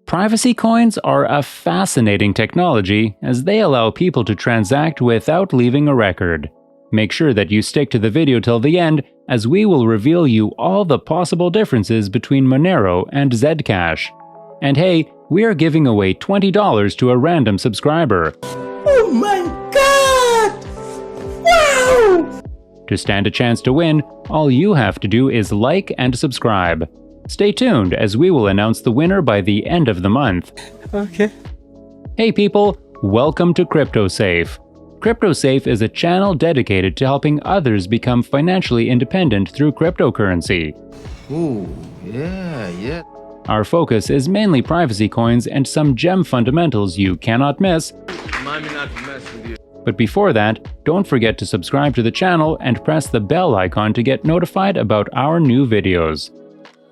Privacy coins are a fascinating technology as they allow people to transact without leaving a record. Make sure that you stick to the video till the end as we will reveal you all the possible differences between Monero and Zcash. And hey, we are giving away $20 to a random subscriber. Oh my god! Wow! To stand a chance to win, all you have to do is like and subscribe. Stay tuned as we will announce the winner by the end of the month. Okay. Hey people, welcome to CryptoSafe. CryptoSafe is a channel dedicated to helping others become financially independent through cryptocurrency. Ooh, yeah. Our focus is mainly privacy coins and some gem fundamentals you cannot miss. Remind me not to mess with you. But before that, don't forget to subscribe to the channel and press the bell icon to get notified about our new videos.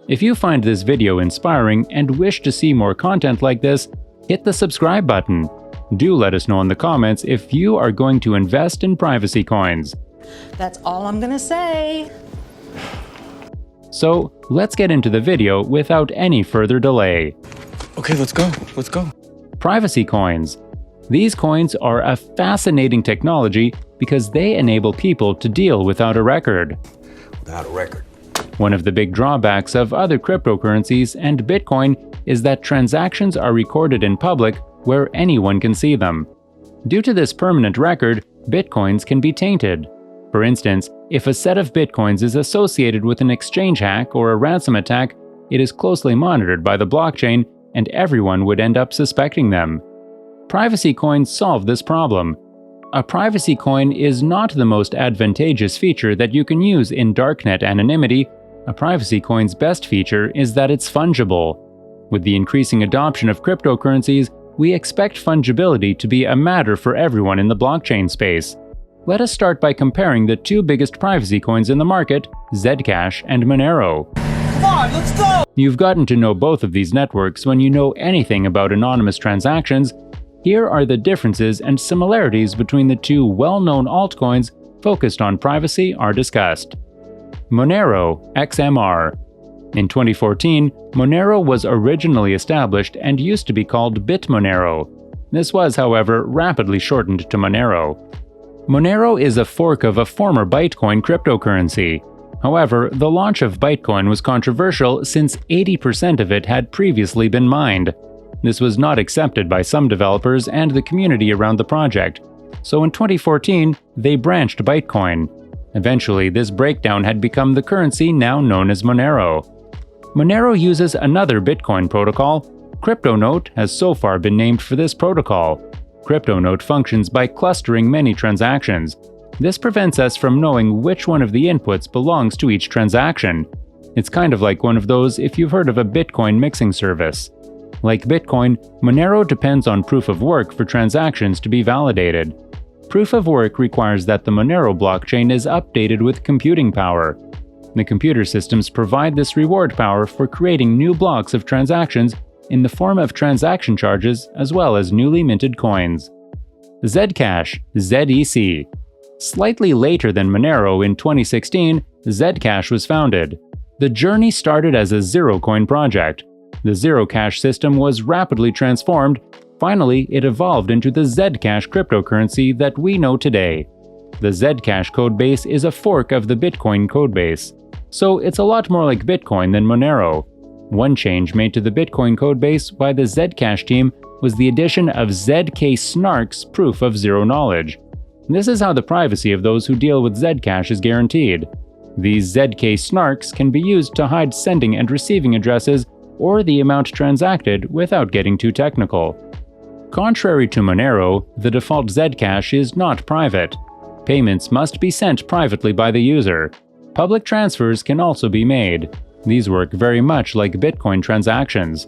If you find this video inspiring and wish to see more content like this, hit the subscribe button. Do let us know in the comments if you are going to invest in privacy coins. That's all I'm gonna say. So, let's get into the video without any further delay. Okay, let's go. Privacy coins. These coins are a fascinating technology because they enable people to deal without a record. One of the big drawbacks of other cryptocurrencies and Bitcoin is that transactions are recorded in public where anyone can see them. Due to this permanent record, Bitcoins can be tainted. For instance, if a set of Bitcoins is associated with an exchange hack or a ransom attack, it is closely monitored by the blockchain and everyone would end up suspecting them. Privacy coins solve this problem. A privacy coin is not the most advantageous feature that you can use in darknet anonymity. A privacy coin's best feature is that it's fungible. With the increasing adoption of cryptocurrencies, we expect fungibility to be a matter for everyone in the blockchain space. Let us start by comparing the two biggest privacy coins in the market, Zcash and Monero. Come on, let's go! You've gotten to know both of these networks when you know anything about anonymous transactions. Here are the differences and similarities between the two well-known altcoins focused on privacy are discussed. Monero, XMR. In 2014, Monero was originally established and used to be called BitMonero. This was, however, rapidly shortened to Monero. Monero is a fork of a former Bytecoin cryptocurrency. However, the launch of Bytecoin was controversial since 80% of it had previously been mined. This was not accepted by some developers and the community around the project. So in 2014, they branched Bytecoin. Eventually, this breakdown had become the currency now known as Monero. Monero uses another Bitcoin protocol. CryptoNote has so far been named for this protocol. CryptoNote functions by clustering many transactions. This prevents us from knowing which one of the inputs belongs to each transaction. It's kind of like one of those if you've heard of a Bitcoin mixing service. Like Bitcoin, Monero depends on proof of work for transactions to be validated. Proof of work requires that the Monero blockchain is updated with computing power. The computer systems provide this reward power for creating new blocks of transactions in the form of transaction charges as well as newly minted coins. Zcash, ZEC. Slightly later than Monero in 2016, Zcash was founded. The journey started as a zero-coin project. The Zero-Cash system was rapidly transformed. Finally, it evolved into the Zcash cryptocurrency that we know today. The Zcash codebase is a fork of the Bitcoin codebase. So it's a lot more like Bitcoin than Monero. One change made to the Bitcoin codebase by the Zcash team was the addition of ZK-SNARK's proof of zero knowledge. This is how the privacy of those who deal with Zcash is guaranteed. These ZK-SNARKs can be used to hide sending and receiving addresses or the amount transacted without getting too technical. Contrary to Monero, the default Zcash is not private. Payments must be sent privately by the user. Public transfers can also be made. These work very much like Bitcoin transactions.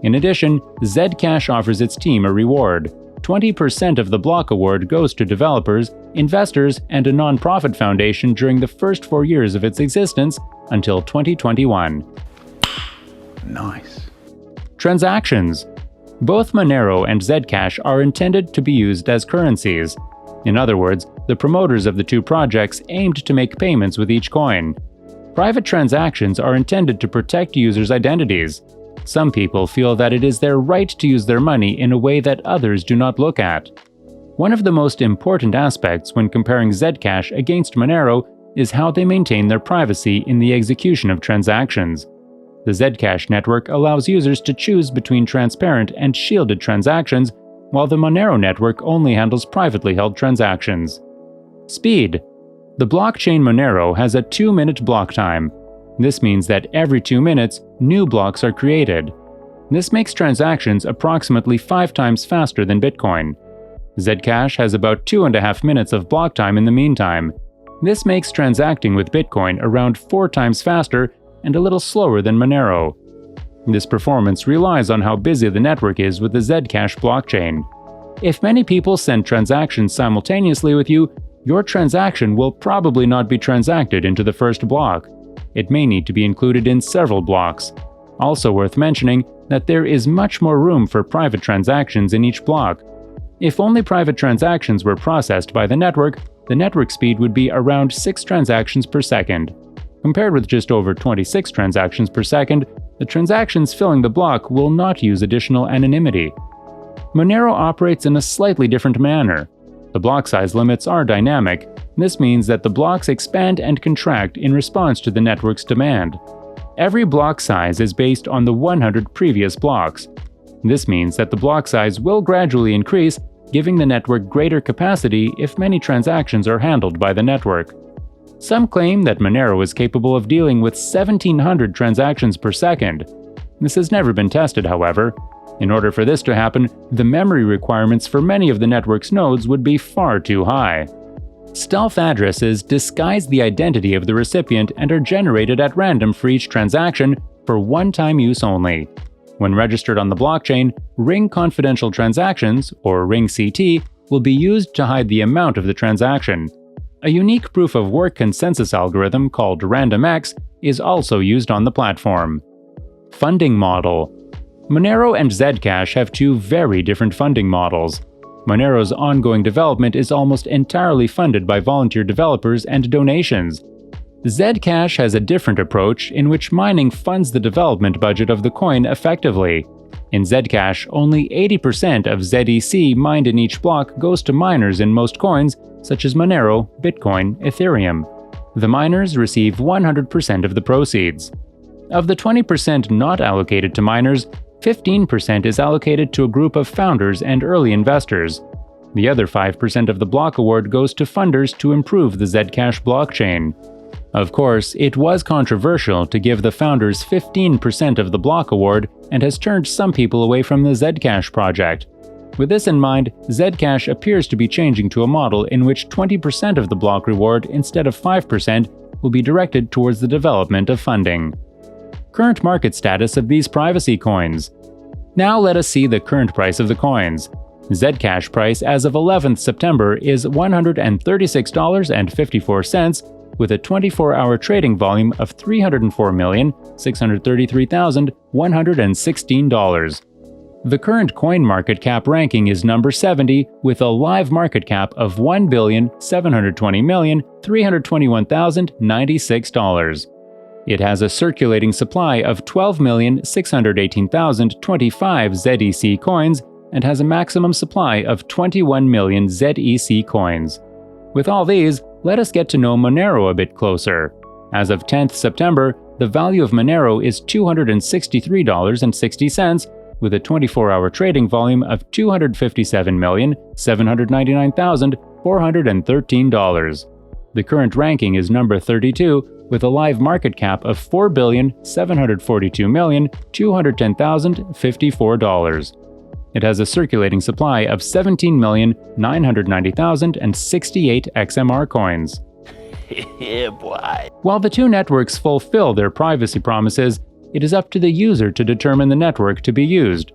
In addition, Zcash offers its team a reward. 20% of the block award goes to developers, investors, and a non-profit foundation during the first 4 years of its existence until 2021. Nice. Transactions. Both Monero and Zcash are intended to be used as currencies. In other words, the promoters of the two projects aimed to make payments with each coin. Private transactions are intended to protect users' identities. Some people feel that it is their right to use their money in a way that others do not look at. One of the most important aspects when comparing Zcash against Monero is how they maintain their privacy in the execution of transactions. The Zcash network allows users to choose between transparent and shielded transactions, while the Monero network only handles privately held transactions. Speed. The blockchain Monero has a 2-minute block time. This means that every 2 minutes, new blocks are created. This makes transactions approximately 5 times faster than Bitcoin. Zcash has about 2.5 minutes of block time in the meantime. This makes transacting with Bitcoin around 4 times faster and a little slower than Monero. This performance relies on how busy the network is with the Zcash blockchain. If many people send transactions simultaneously with you, your transaction will probably not be transacted into the first block. It may need to be included in several blocks. Also worth mentioning that there is much more room for private transactions in each block. If only private transactions were processed by the network speed would be around 6 transactions per second. Compared with just over 26 transactions per second, the transactions filling the block will not use additional anonymity. Monero operates in a slightly different manner. The block size limits are dynamic. This means that the blocks expand and contract in response to the network's demand. Every block size is based on the 100 previous blocks. This means that the block size will gradually increase, giving the network greater capacity if many transactions are handled by the network. Some claim that Monero is capable of dealing with 1,700 transactions per second. This has never been tested, however. In order for this to happen, the memory requirements for many of the network's nodes would be far too high. Stealth addresses disguise the identity of the recipient and are generated at random for each transaction for one-time use only. When registered on the blockchain, Ring Confidential Transactions, or Ring CT, will be used to hide the amount of the transaction. A unique proof-of-work consensus algorithm called RandomX is also used on the platform. Funding model. Monero and Zcash have two very different funding models. Monero's ongoing development is almost entirely funded by volunteer developers and donations. Zcash has a different approach in which mining funds the development budget of the coin effectively. In Zcash, only 80% of ZEC mined in each block goes to miners in most coins, such as Monero, Bitcoin, Ethereum. The miners receive 100% of the proceeds. Of the 20% not allocated to miners, 15% is allocated to a group of founders and early investors. The other 5% of the block award goes to funders to improve the Zcash blockchain. Of course, it was controversial to give the founders 15% of the block award and has turned some people away from the Zcash project. With this in mind, Zcash appears to be changing to a model in which 20% of the block reward instead of 5% will be directed towards the development of funding. Current market status of these privacy coins. Now let us see the current price of the coins. Zcash price as of 11th September is $136.54, with a 24-hour trading volume of $304,633,116. The current coin market cap ranking is number 70, with a live market cap of $1,720,321,096. It has a circulating supply of 12,618,025 ZEC coins and has a maximum supply of 21 million ZEC coins. With all these, let us get to know Monero a bit closer. As of 10th September, the value of Monero is $263.60, with a 24-hour trading volume of $257,799,413. The current ranking is number 32, with a live market cap of $4,742,210,054. It has a circulating supply of 17,990,068 XMR coins. Yeah, boy. While the two networks fulfill their privacy promises, it is up to the user to determine the network to be used.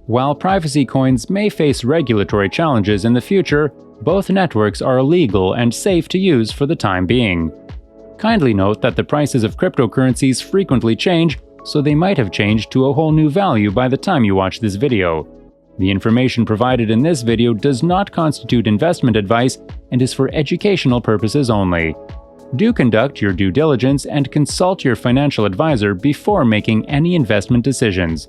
While privacy coins may face regulatory challenges in the future, both networks are legal and safe to use for the time being. Kindly note that the prices of cryptocurrencies frequently change, so they might have changed to a whole new value by the time you watch this video. The information provided in this video does not constitute investment advice and is for educational purposes only. Do conduct your due diligence and consult your financial advisor before making any investment decisions.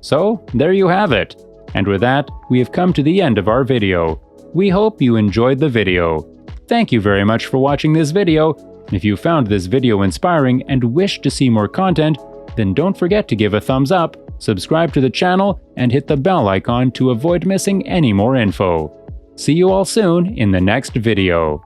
So, there you have it. And with that, we have come to the end of our video. We hope you enjoyed the video. Thank you very much for watching this video. If you found this video inspiring and wish to see more content, then don't forget to give a thumbs up, subscribe to the channel, and hit the bell icon to avoid missing any more info. See you all soon in the next video.